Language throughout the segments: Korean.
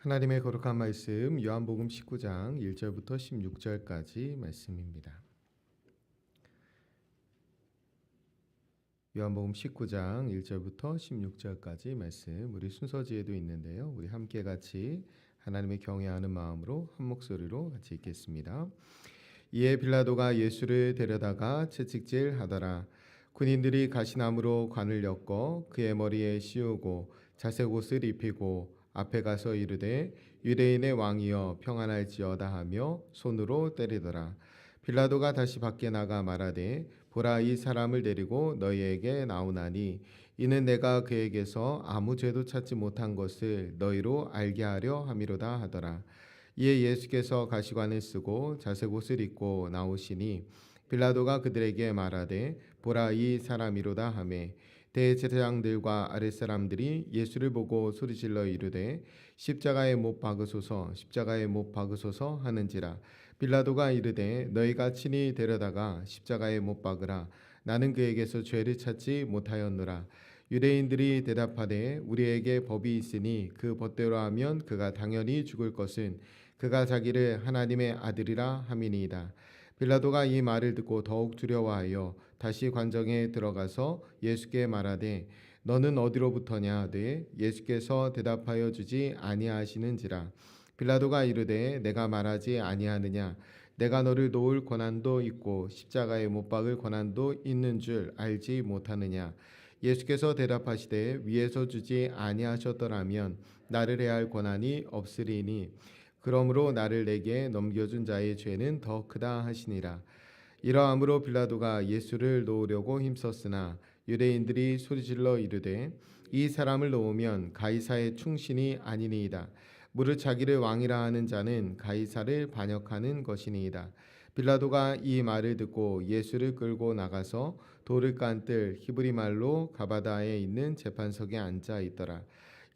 하나님의 거룩한 말씀 요한복음 19장 1절부터 16절까지 말씀입니다. 요한복음 19장 1절부터 16절까지 말씀 우리 순서지에도 있는데요. 우리 함께 같이 하나님의 경외하는 마음으로 한 목소리로 같이 읽겠습니다. 이에 빌라도가 예수를 데려다가 채찍질하더라. 군인들이 가시나무로 관을 엮어 그의 머리에 씌우고 자색 옷을 입히고 앞에 가서 이르되 유대인의 왕이여 평안할지어다 하며 손으로 때리더라. 빌라도가 다시 밖에 나가 말하되 보라 이 사람을 데리고 너희에게 나오나니 이는 내가 그에게서 아무 죄도 찾지 못한 것을 너희로 알게 하려 함이로다 하더라. 이에 예수께서 가시관을 쓰고 자색 옷을 입고 나오시니 빌라도가 그들에게 말하되 보라 이 사람이로다 하매 대제사장들과 아랫사람들이 예수를 보고 소리질러 이르되 십자가에 못 박으소서 십자가에 못 박으소서 하는지라. 빌라도가 이르되 너희가 친히 데려다가 십자가에 못 박으라. 나는 그에게서 죄를 찾지 못하였노라. 유대인들이 대답하되 우리에게 법이 있으니 그 법대로 하면 그가 당연히 죽을 것은 그가 자기를 하나님의 아들이라 함이니이다. 빌라도가 이 말을 듣고 더욱 두려워하여 다시 관정에 들어가서 예수께 말하되 너는 어디로부터냐 하되 예수께서 대답하여 주지 아니하시는지라. 빌라도가 이르되 내가 말하지 아니하느냐 내가 너를 놓을 권한도 있고 십자가에 못 박을 권한도 있는 줄 알지 못하느냐. 예수께서 대답하시되 위에서 주지 아니하셨더라면 나를 해할 권한이 없으리니 그러므로 나를 내게 넘겨준 자의 죄는 더 크다 하시니라. 이러함으로 빌라도가 예수를 놓으려고 힘썼으나 유대인들이 소리질러 이르되 이 사람을 놓으면 가이사의 충신이 아니니이다. 무릇 자기를 왕이라 하는 자는 가이사를 반역하는 것이니이다. 빌라도가 이 말을 듣고 예수를 끌고 나가서 돌을 깐뜰 히브리 말로 가바다에 있는 재판석에 앉아 있더라.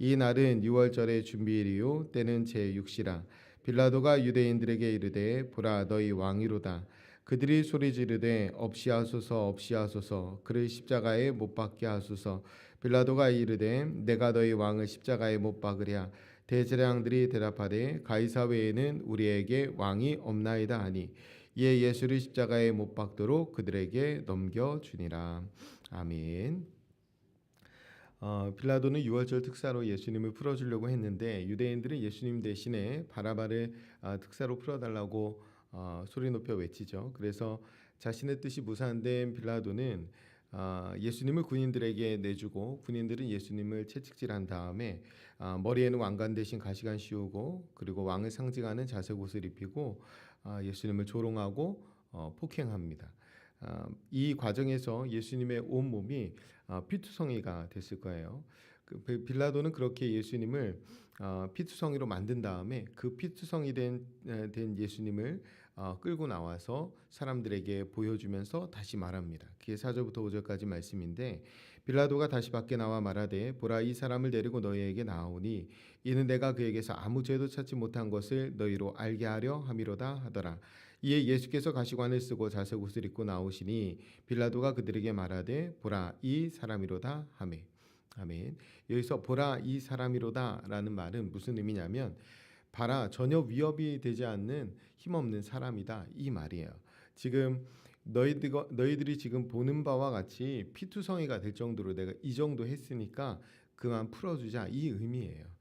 이 날은 유월절의 준비일이요 때는 제6시라. 빌라도가 유대인들에게 이르되 보라 너희 왕이로다. 그들이 소리 지르되 없이하소서 없이하소서 그를 십자가에 못 박게 하소서. 빌라도가 이르되 내가 너희 왕을 십자가에 못 박으랴. 대제사장들이 대답하되 가이사 외에는 우리에게 왕이 없나이다 하니 이에 예수를 십자가에 못 박도록 그들에게 넘겨주니라. 아멘. 빌라도는 유월절 특사로 예수님을 풀어주려고 했는데 유대인들은 예수님 대신에 바라바를 특사로 풀어달라고 소리 높여 외치죠. 그래서 자신의 뜻이 무산된 빌라도는 예수님을 군인들에게 내주고 군인들은 예수님을 채찍질한 다음에 머리에는 왕관 대신 가시관 씌우고 그리고 왕을 상징하는 자색 옷을 입히고 예수님을 조롱하고 폭행합니다. 이 과정에서 예수님의 온 몸이 피투성이가 됐을 거예요. 빌라도는 그렇게 예수님을 피투성이로 만든 다음에 그 피투성이 된 예수님을 끌고 나와서 사람들에게 보여주면서 다시 말합니다. 그게 4절부터 5절까지 말씀인데 빌라도가 다시 밖에 나와 말하되 보라 이 사람을 데리고 너희에게 나오니 이는 내가 그에게서 아무 죄도 찾지 못한 것을 너희로 알게 하려 함이로다 하더라. 이에 예수께서 가시관을 쓰고 자색 옷을 입고 나오시니 빌라도가 그들에게 말하되 보라 이 사람이로다 하매. 아멘. 여기서 보라 이 사람이로다라는 말은 무슨 의미냐면 봐라 전혀 위협이 되지 않는 힘없는 사람이다 이 말이에요. 지금 너희들이 지금 보는 바와 같이 피투성이가 될 정도로 내가 이 정도 했으니까 그만 풀어주자 이 의미예요.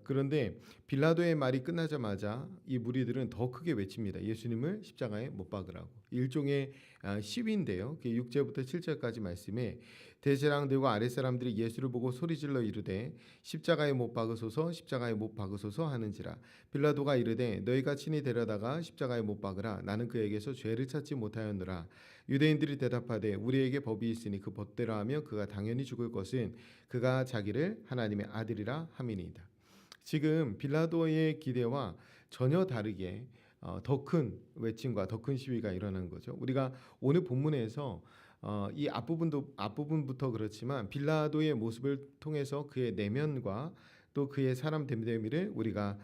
그런데 빌라도의 말이 끝나자마자 이 무리들은 더 크게 외칩니다. 예수님을 십자가에 못 박으라고. 일종의 시위인데요. 6절부터 7절까지 말씀에 대제사장들과 아랫사람들이 예수를 보고 소리질러 이르되 십자가에 못 박으소서 십자가에 못 박으소서 하는지라. 빌라도가 이르되 너희가 친히 데려다가 십자가에 못 박으라. 나는 그에게서 죄를 찾지 못하였노라. 유대인들이 대답하되 우리에게 법이 있으니 그 법대로 하면 그가 당연히 죽을 것은 그가 자기를 하나님의 아들이라 함이니이다. 지금 빌라도의 기대와 전혀 다르게 더 큰 외침과 더 큰 시위가 일어나는 거죠. 우리가 오늘 본문에서 이 앞부분부터 그렇지만 빌라도의 모습을 통해서 그의 내면과 또 그의 사람 됨됨이를 우리가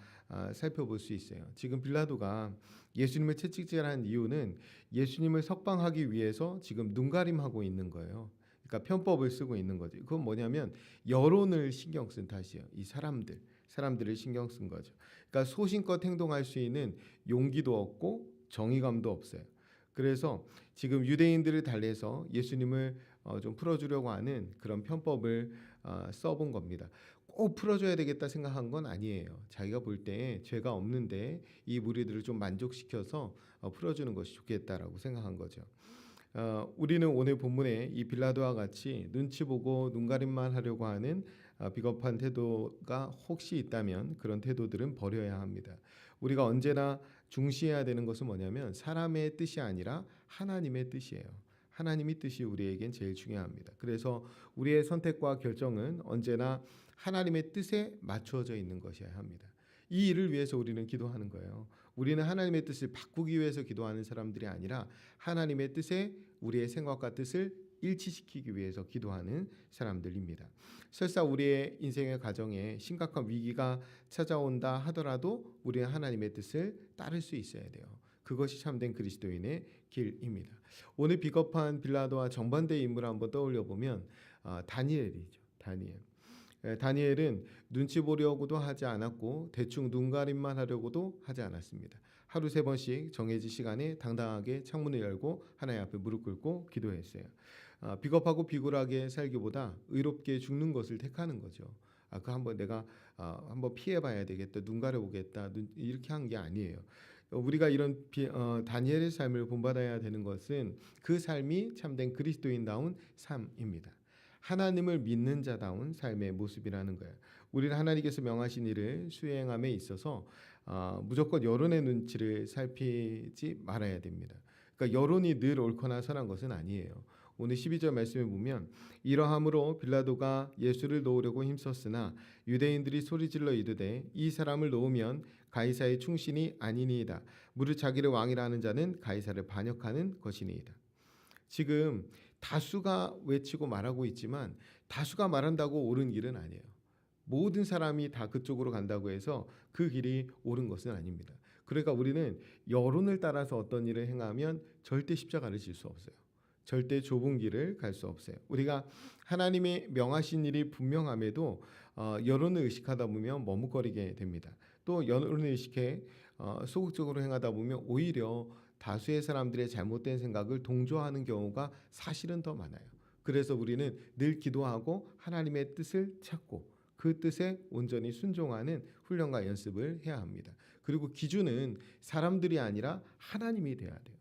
살펴볼 수 있어요. 지금 빌라도가 예수님을 채찍질한 이유는 예수님을 석방하기 위해서 지금 눈가림하고 있는 거예요. 그러니까 편법을 쓰고 있는 거지. 그건 뭐냐면 여론을 신경 쓴 탓이에요. 이 사람들을 신경 쓴 거죠. 그러니까 소신껏 행동할 수 있는 용기도 없고 정의감도 없어요. 그래서 지금 유대인들을 달래서 예수님을 좀 풀어주려고 하는 그런 편법을 써본 겁니다. 꼭 풀어줘야 되겠다 생각한 건 아니에요. 자기가 볼 때 죄가 없는데 이 무리들을 좀 만족시켜서 풀어주는 것이 좋겠다라고 생각한 거죠. 우리는 오늘 본문에 이 빌라도와 같이 눈치 보고 눈가림만 하려고 하는 비겁한 태도가 혹시 있다면 그런 태도들은 버려야 합니다. 우리가 언제나 중시해야 되는 것은 뭐냐면 사람의 뜻이 아니라 하나님의 뜻이에요. 하나님의 뜻이 우리에겐 제일 중요합니다. 그래서 우리의 선택과 결정은 언제나 하나님의 뜻에 맞추어져 있는 것이어야 합니다. 이 일을 위해서 우리는 기도하는 거예요. 우리는 하나님의 뜻을 바꾸기 위해서 기도하는 사람들이 아니라 하나님의 뜻에 우리의 생각과 뜻을 일치시키기 위해서 기도하는 사람들입니다. 설사 우리의 인생의 가정에 심각한 위기가 찾아온다 하더라도 우리는 하나님의 뜻을 따를 수 있어야 돼요. 그것이 참된 그리스도인의 길입니다. 오늘 비겁한 빌라도와 정반대의 인물을 한번 떠올려 보면 다니엘이죠. 다니엘은 눈치 보려고도 하지 않았고 대충 눈가림만 하려고도 하지 않았습니다. 하루 3번씩 정해진 시간에 당당하게 창문을 열고 하나님 앞에 무릎 꿇고 기도했어요. 비겁하고 비굴하게 살기보다 의롭게 죽는 것을 택하는 거죠. 그 한번 내가 한번 피해봐야 되겠다, 눈 가려보겠다, 이렇게 한 게 아니에요. 우리가 이런 다니엘의 삶을 본받아야 되는 것은 그 삶이 참된 그리스도인다운 삶입니다. 하나님을 믿는 자다운 삶의 모습이라는 거예요. 우리는 하나님께서 명하신 일을 수행함에 있어서 무조건 여론의 눈치를 살피지 말아야 됩니다. 그러니까 여론이 늘 옳거나 선한 것은 아니에요. 오늘 12절 말씀에 보면 이러함으로 빌라도가 예수를 놓으려고 힘썼으나 유대인들이 소리질러 이르되 이 사람을 놓으면 가이사의 충신이 아니니이다. 무릇 자기를 왕이라 하는 자는 가이사를 반역하는 것이니이다. 지금 다수가 외치고 말하고 있지만 다수가 말한다고 옳은 길은 아니에요. 모든 사람이 다 그쪽으로 간다고 해서 그 길이 옳은 것은 아닙니다. 그러니까 우리는 여론을 따라서 어떤 일을 행하면 절대 십자가를 질 수 없어요. 절대 좁은 길을 갈 수 없어요. 우리가 하나님의 명하신 일이 분명함에도 여론을 의식하다 보면 머뭇거리게 됩니다. 또 여론을 의식해 소극적으로 행하다 보면 오히려 다수의 사람들의 잘못된 생각을 동조하는 경우가 사실은 더 많아요. 그래서 우리는 늘 기도하고 하나님의 뜻을 찾고 그 뜻에 온전히 순종하는 훈련과 연습을 해야 합니다. 그리고 기준은 사람들이 아니라 하나님이 돼야 돼요.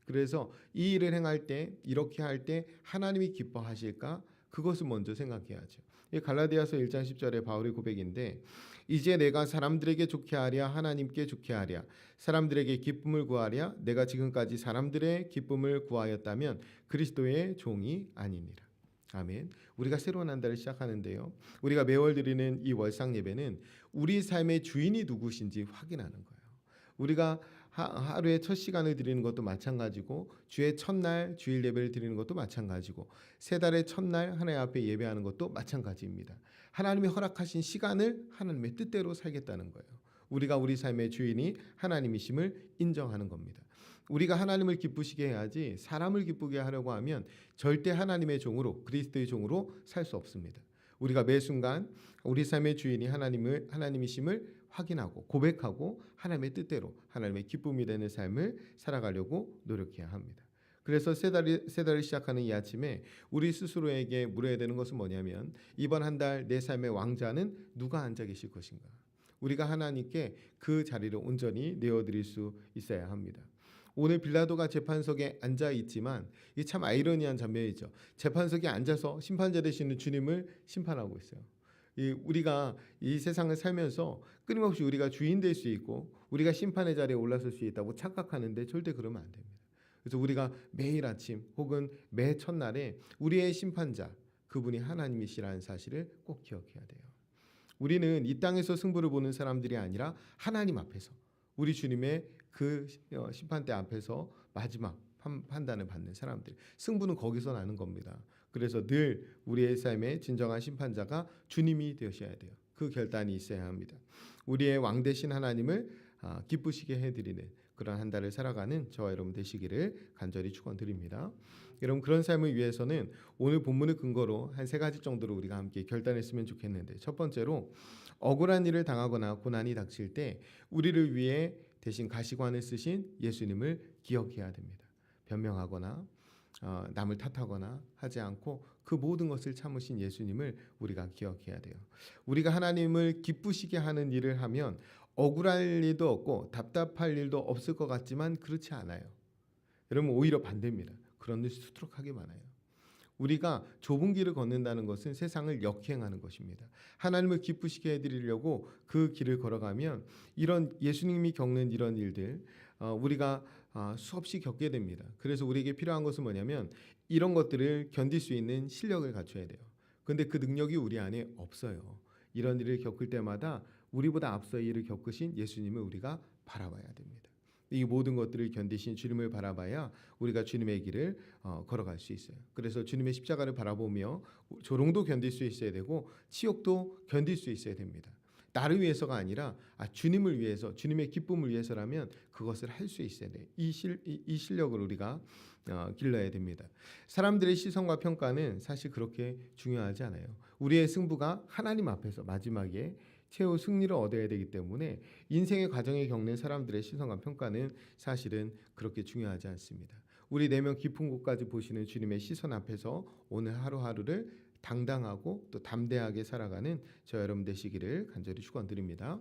그래서 이 일을 행할 때 이렇게 할 때 하나님이 기뻐하실까? 그것을 먼저 생각해야죠. 이 갈라디아서 1장 10절의 바울의 고백인데 이제 내가 사람들에게 좋게 하랴 하나님께 좋게 하랴 사람들에게 기쁨을 구하랴 내가 지금까지 사람들의 기쁨을 구하였다면 그리스도의 종이 아니니라. 아멘. 우리가 새로운 한 달을 시작하는데요. 우리가 매월 드리는 이 월상 예배는 우리 삶의 주인이 누구신지 확인하는 거예요. 우리가 하루의 첫 시간을 드리는 것도 마찬가지고 주의 첫날 주일 예배를 드리는 것도 마찬가지고 세 달의 첫날 하나님 앞에 예배하는 것도 마찬가지입니다. 하나님이 허락하신 시간을 하나님의 뜻대로 살겠다는 거예요. 우리가 우리 삶의 주인이 하나님이심을 인정하는 겁니다. 우리가 하나님을 기쁘시게 해야지 사람을 기쁘게 하려고 하면 절대 하나님의 종으로 그리스도의 종으로 살 수 없습니다. 우리가 매 순간 우리 삶의 주인이 하나님이심을 확인하고 고백하고 하나님의 뜻대로 하나님의 기쁨이 되는 삶을 살아가려고 노력해야 합니다. 그래서 세 달을 시작하는 이 아침에 우리 스스로에게 물어야 되는 것은 뭐냐면 이번 한 달 내 삶의 왕자는 누가 앉아 계실 것인가? 우리가 하나님께 그 자리를 온전히 내어드릴 수 있어야 합니다. 오늘 빌라도가 재판석에 앉아 있지만 이게 참 아이러니한 장면이죠. 재판석에 앉아서 심판자 되시는 주님을 심판하고 있어요. 우리가 이 세상을 살면서 끊임없이 우리가 주인 될 수 있고 우리가 심판의 자리에 올라설 수 있다고 착각하는데 절대 그러면 안 됩니다. 그래서 우리가 매일 아침 혹은 매 첫날에 우리의 심판자 그분이 하나님이시라는 사실을 꼭 기억해야 돼요. 우리는 이 땅에서 승부를 보는 사람들이 아니라 하나님 앞에서 우리 주님의 그 심판대 앞에서 마지막 판단을 받는 사람들. 승부는 거기서 나는 겁니다. 그래서 늘 우리의 삶의 진정한 심판자가 주님이 되셔야 돼요. 그 결단이 있어야 합니다. 우리의 왕 되신 하나님을 기쁘시게 해드리는 그런 한 달을 살아가는 저와 여러분 되시기를 간절히 축원드립니다. 여러분 그런 삶을 위해서는 오늘 본문을 근거로 한 3가지 정도로 우리가 함께 결단했으면 좋겠는데 첫 번째로 억울한 일을 당하거나 고난이 닥칠 때 우리를 위해 대신 가시관을 쓰신 예수님을 기억해야 됩니다. 변명하거나 남을 탓하거나 하지 않고 그 모든 것을 참으신 예수님을 우리가 기억해야 돼요. 우리가 하나님을 기쁘시게 하는 일을 하면 억울할 일도 없고 답답할 일도 없을 것 같지만 그렇지 않아요. 여러분, 오히려 반대입니다. 그런 일 수두룩하게 많아요. 우리가 좁은 길을 걷는다는 것은 세상을 역행하는 것입니다. 하나님을 기쁘시게 해드리려고 그 길을 걸어가면 이런 예수님이 겪는 이런 일들 우리가 수없이 겪게 됩니다. 그래서 우리에게 필요한 것은 뭐냐면 이런 것들을 견딜 수 있는 실력을 갖춰야 돼요. 그런데 그 능력이 우리 안에 없어요. 이런 일을 겪을 때마다 우리보다 앞서 이 일을 겪으신 예수님을 우리가 바라봐야 됩니다. 이 모든 것들을 견디신 주님을 바라봐야 우리가 주님의 길을 걸어갈 수 있어요. 그래서 주님의 십자가를 바라보며 조롱도 견딜 수 있어야 되고 치욕도 견딜 수 있어야 됩니다. 나를 위해서가 아니라 주님을 위해서, 주님의 기쁨을 위해서라면 그것을 할 수 있어야 돼요. 이 실력을 우리가 길러야 됩니다. 사람들의 시선과 평가는 사실 그렇게 중요하지 않아요. 우리의 승부가 하나님 앞에서 마지막에 최후 승리를 얻어야 되기 때문에 인생의 과정에 겪는 사람들의 시선과 평가는 사실은 그렇게 중요하지 않습니다. 우리 내면 깊은 곳까지 보시는 주님의 시선 앞에서 오늘 하루하루를 당당하고 또 담대하게 살아가는 저 여러분 되시기를 간절히 축원드립니다.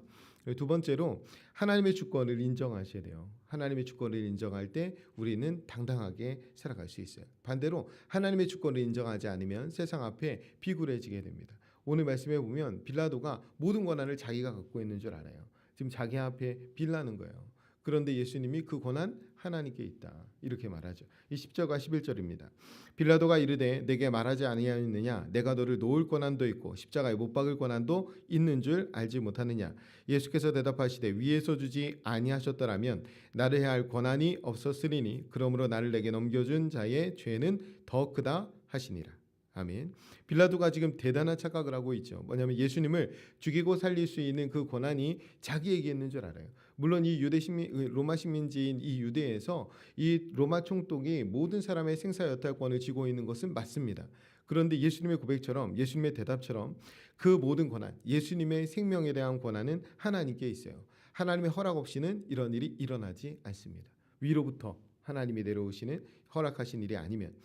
두 번째로 하나님의 주권을 인정하셔야 돼요. 하나님의 주권을 인정할 때 우리는 당당하게 살아갈 수 있어요. 반대로 하나님의 주권을 인정하지 않으면 세상 앞에 비굴해지게 됩니다. 오늘 말씀해 보면 빌라도가 모든 권한을 자기가 갖고 있는 줄 알아요. 지금 자기 앞에 빌라는 거예요. 그런데 예수님이 그 권한 하나님께 있다 이렇게 말하죠. 이 10절과 11절입니다. 빌라도가 이르되 내게 말하지 아니하였느냐 내가 너를 놓을 권한도 있고 십자가에 못 박을 권한도 있는 줄 알지 못하느냐. 예수께서 대답하시되 위에서 주지 아니하셨더라면 나를 해할 권한이 없었으리니 그러므로 나를 내게 넘겨준 자의 죄는 더 크다 하시니라. 아멘. 빌라도가 지금 대단한 착각을 하고 있죠. 뭐냐면 예수님을 죽이고 살릴 수 있는 그 권한이 자기에게 있는 줄 알아요. 물론 이 로마 식민지인 이 유대에서 이 로마 총독이 모든 사람의 생사여탈권을 쥐고 있는 것은 맞습니다. 그런데 예수님의 고백처럼, 예수님의 대답처럼 그 모든 권한, 예수님의 생명에 대한 권한은 하나님께 있어요. 하나님의 허락 없이는 이런 일이 일어나지 않습니다. 위로부터 하나님이 내려오시는 허락하신 일이 아니면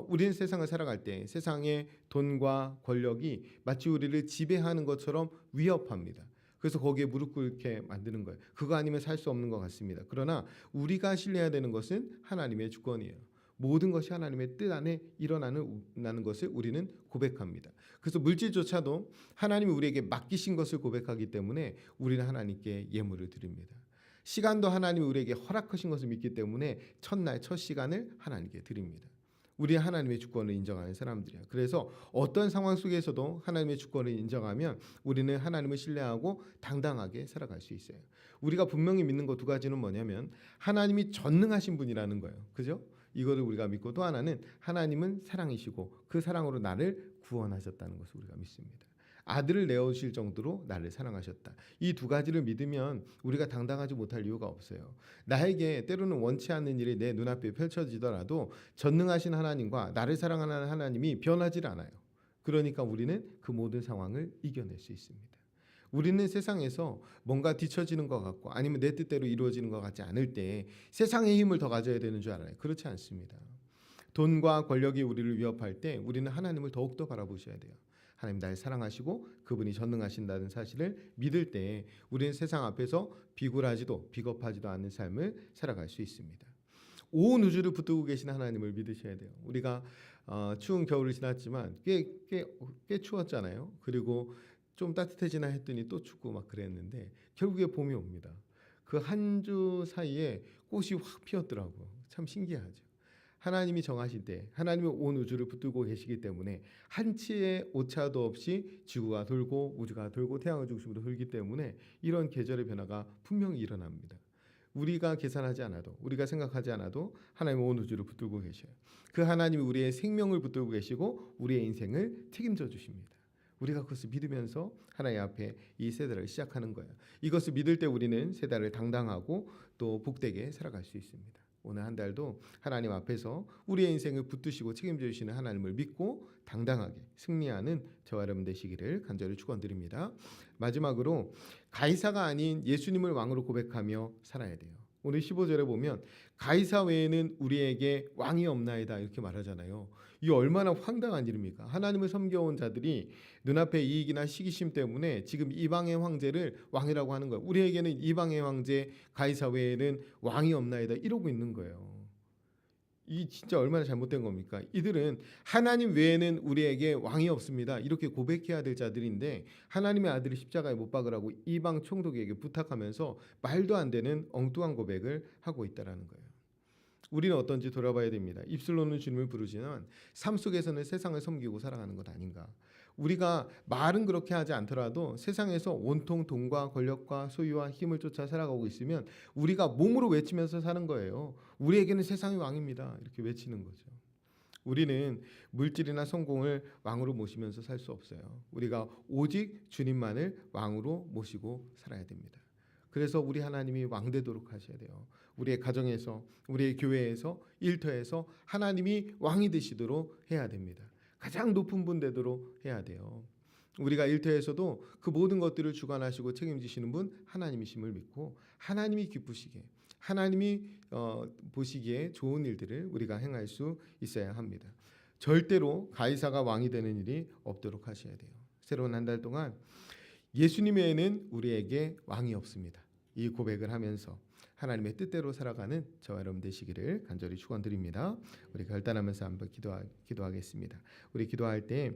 우리는 세상을 살아갈 때 세상의 돈과 권력이 마치 우리를 지배하는 것처럼 위협합니다. 그래서 거기에 무릎 꿇게 만드는 거예요. 그거 아니면 살 수 없는 것 같습니다. 그러나 우리가 신뢰해야 되는 것은 하나님의 주권이에요. 모든 것이 하나님의 뜻 안에 일어나는 것을 우리는 고백합니다. 그래서 물질조차도 하나님이 우리에게 맡기신 것을 고백하기 때문에 우리는 하나님께 예물을 드립니다. 시간도 하나님이 우리에게 허락하신 것을 믿기 때문에 첫날 첫 시간을 하나님께 드립니다. 우리 하나님의 주권을 인정하는 사람들이야. 그래서 어떤 상황 속에서도 하나님의 주권을 인정하면 우리는 하나님을 신뢰하고 당당하게 살아갈 수 있어요. 우리가 분명히 믿는 것 두 가지는 뭐냐면 하나님이 전능하신 분이라는 거예요. 그죠? 이거를 우리가 믿고 또 하나는 하나님은 사랑이시고 그 사랑으로 나를 구원하셨다는 것을 우리가 믿습니다. 아들을 내어주실 정도로 나를 사랑하셨다. 이 두 가지를 믿으면 우리가 당당하지 못할 이유가 없어요. 나에게 때로는 원치 않는 일이 내 눈앞에 펼쳐지더라도 전능하신 하나님과 나를 사랑하는 하나님이 변하지 않아요. 그러니까 우리는 그 모든 상황을 이겨낼 수 있습니다. 우리는 세상에서 뭔가 뒤처지는 것 같고 아니면 내 뜻대로 이루어지는 것 같지 않을 때 세상의 힘을 더 가져야 되는 줄 알아요. 그렇지 않습니다. 돈과 권력이 우리를 위협할 때 우리는 하나님을 더욱더 바라보셔야 돼요. 하나님 나를 사랑하시고 그분이 전능하신다는 사실을 믿을 때 우리는 세상 앞에서 비굴하지도 비겁하지도 않는 삶을 살아갈 수 있습니다. 온 우주를 붙들고 계신 하나님을 믿으셔야 돼요. 우리가 추운 겨울을 지났지만 꽤 추웠잖아요. 그리고 좀 따뜻해지나 했더니 또 춥고 막 그랬는데 결국에 봄이 옵니다. 그 한 주 사이에 꽃이 확 피었더라고요. 참 신기하죠. 하나님이 정하실 때 하나님이 온 우주를 붙들고 계시기 때문에 한치의 오차도 없이 지구가 돌고 우주가 돌고 태양을 중심으로 돌기 때문에 이런 계절의 변화가 분명히 일어납니다. 우리가 계산하지 않아도 우리가 생각하지 않아도 하나님은 온 우주를 붙들고 계셔요. 그 하나님이 우리의 생명을 붙들고 계시고 우리의 인생을 책임져 주십니다. 우리가 그것을 믿으면서 하나님 앞에 이 세대를 시작하는 거예요. 이것을 믿을 때 우리는 세대를 당당하고 또 복되게 살아갈 수 있습니다. 오늘 한 달도 하나님 앞에서 우리의 인생을 붙드시고 책임져 주시는 하나님을 믿고 당당하게 승리하는 저와 여러분 되시기를 간절히 축원드립니다. 마지막으로 가이사가 아닌 예수님을 왕으로 고백하며 살아야 돼요. 오늘 15절에 보면 가이사 외에는 우리에게 왕이 없나이다 이렇게 말하잖아요. 이 얼마나 황당한 일입니까? 하나님을 섬겨온 자들이 눈앞의 이익이나 시기심 때문에 지금 이방의 황제를 왕이라고 하는 거예요. 우리에게는 이방의 황제 가이사 외에는 왕이 없나이다 이러고 있는 거예요. 이 진짜 얼마나 잘못된 겁니까? 이들은 하나님 외에는 우리에게 왕이 없습니다. 이렇게 고백해야 될 자들인데 하나님의 아들을 십자가에 못 박으라고 이방 총독에게 부탁하면서 말도 안 되는 엉뚱한 고백을 하고 있다라는 거예요. 우리는 어떤지 돌아봐야 됩니다. 입술로는 주님을 부르지만 삶 속에서는 세상을 섬기고 살아가는 것 아닌가. 우리가 말은 그렇게 하지 않더라도 세상에서 온통 돈과 권력과 소유와 힘을 쫓아 살아가고 있으면 우리가 몸으로 외치면서 사는 거예요. 우리에게는 세상이 왕입니다. 이렇게 외치는 거죠. 우리는 물질이나 성공을 왕으로 모시면서 살 수 없어요. 우리가 오직 주님만을 왕으로 모시고 살아야 됩니다. 그래서 우리 하나님이 왕되도록 하셔야 돼요. 우리의 가정에서, 우리의 교회에서, 일터에서 하나님이 왕이 되시도록 해야 됩니다. 가장 높은 분 되도록 해야 돼요. 우리가 일터에서도 그 모든 것들을 주관하시고 책임지시는 분 하나님이심을 믿고 하나님이 기쁘시게 하나님이 보시기에 좋은 일들을 우리가 행할 수 있어야 합니다. 절대로 가이사가 왕이 되는 일이 없도록 하셔야 돼요. 새로운 한 달 동안 예수님 외에는 우리에게 왕이 없습니다. 이 고백을 하면서 하나님의 뜻대로 살아가는 저와 여러분 되시기를 간절히 축원드립니다. 우리 결단하면서 한번 기도하겠습니다. 우리 기도할 때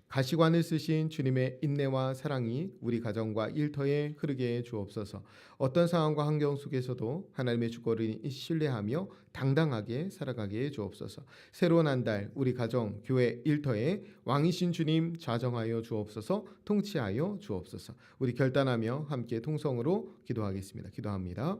가시관을 쓰신 주님의 인내와 사랑이 우리 가정과 일터에 흐르게 해 주옵소서. 어떤 상황과 환경 속에서도 하나님의 주권을 신뢰하며 당당하게 살아가게 해 주옵소서. 새로운 한 달 우리 가정, 교회, 일터에 왕이신 주님 좌정하여 주옵소서. 통치하여 주옵소서. 우리 결단하며 함께 통성으로 기도하겠습니다. 기도합니다.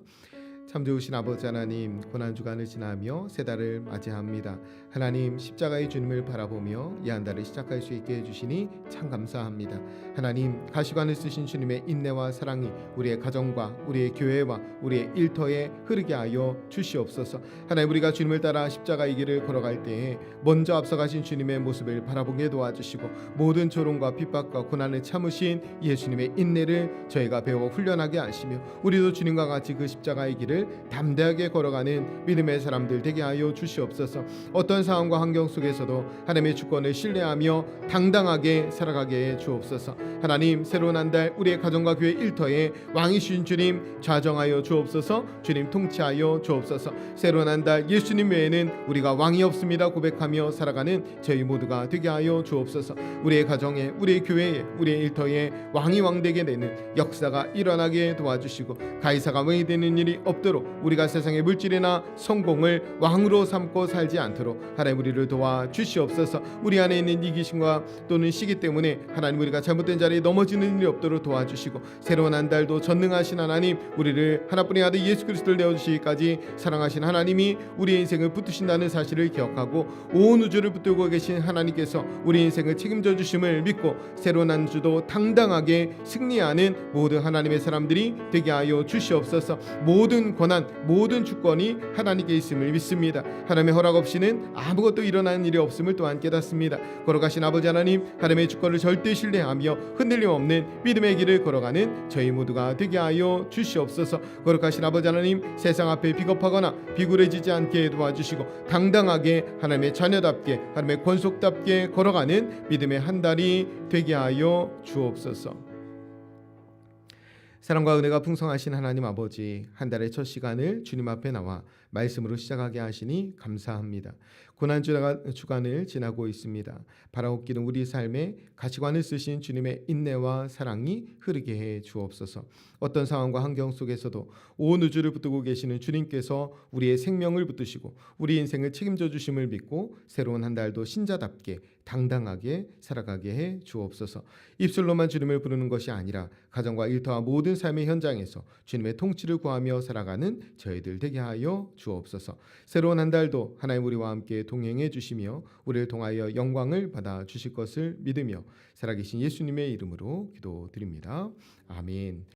참 좋으신 아버지 하나님, 고난 주간을 지나며 새 달을 맞이합니다. 하나님, 십자가의 주님을 바라보며 이 한 달을 시작할 수 있게 해주시니 참 감사합니다. 하나님, 가시관을 쓰신 주님의 인내와 사랑이 우리의 가정과 우리의 교회와 우리의 일터에 흐르게 하여 주시옵소서. 하나님, 우리가 주님을 따라 십자가의 길을 걸어갈 때에 먼저 앞서가신 주님의 모습을 바라보게 도와주시고 모든 조롱과 핍박과 고난을 참으신 예수님의 인내를 저희가 배워 훈련하게 하시며 우리도 주님과 같이 그 십자가의 길을 담대하게 걸어가는 믿음의 사람들 되게 하여 주시옵소서. 어떤 상황과 환경 속에서도 하나님의 주권을 신뢰하며 당당하게 살아가게 해 주옵소서. 하나님, 새로운 한 달 우리의 가정과 교회 일터에 왕이신 주님 좌정하여 주옵소서. 주님 통치하여 주옵소서. 새로운 한 달 예수님 외에는 우리가 왕이 없습니다 고백하며 살아가는 저희 모두가 되게 하여 주옵소서. 우리의 가정에, 우리의 교회에, 우리의 일터에 왕이 왕되게 되는 역사가 일어나게 도와주시고 가이사가 왕이 되는 일이 없도록 우리가 세상의 물질이나 성공을 왕으로 삼고 살지 않도록 하나님 우리를 도와 주시옵소서. 우리 안에 있는 이기심과 또는 시기 때문에 하나님 우리가 잘못된 자리에 넘어지는 일이 없도록 도와주시고 새로운 한 달도 전능하신 하나님, 우리를 하나뿐의 아들 예수 그리스도를 내어주시기까지 사랑하신 하나님이 우리의 인생을 붙드신다는 사실을 기억하고 온 우주를 붙들고 계신 하나님께서 우리 인생을 책임져 주심을 믿고 새로운 한 주도 당당하게 승리하는 모든 하나님의 사람들이 되게 하여 주시옵소서. 모든 권한, 모든 주권이 하나님께 있음을 믿습니다. 하나님의 허락 없이는 아무것도 일어나는 일이 없음을 또한 깨닫습니다. 걸어가신 아버지 하나님, 하나님의 주권을 절대 신뢰하며 흔들림 없는 믿음의 길을 걸어가는 저희 모두가 되게 하여 주시옵소서. 거룩하신 아버지 하나님, 세상 앞에 비겁하거나 비굴해지지 않게 도와주시고 당당하게 하나님의 자녀답게 하나님의 권속답게 걸어가는 믿음의 한 달이 되게 하여 주옵소서. 사랑과 은혜가 풍성하신 하나님 아버지, 한 달의 첫 시간을 주님 앞에 나와 말씀으로 시작하게 하시니 감사합니다. 고난 주간을 지나고 있습니다. 바라옵기는 우리 삶에 가시관을 쓰신 주님의 인내와 사랑이 흐르게 해 주옵소서. 어떤 상황과 환경 속에서도 온 우주를 붙들고 계시는 주님께서 우리의 생명을 붙드시고 우리 인생을 책임져 주심을 믿고 새로운 한 달도 신자답게 당당하게 살아가게 해 주옵소서. 입술로만 주님을 부르는 것이 아니라 가정과 일터와 모든 삶의 현장에서 주님의 통치를 구하며 살아가는 저희들 되게 하여 주옵소서. 새로운 한 달도 하나님 우리와 함께 동행해 주시며 우리를 통하여 영광을 받아 주실 것을 믿으며 살아계신 예수님의 이름으로 기도드립니다. 아멘.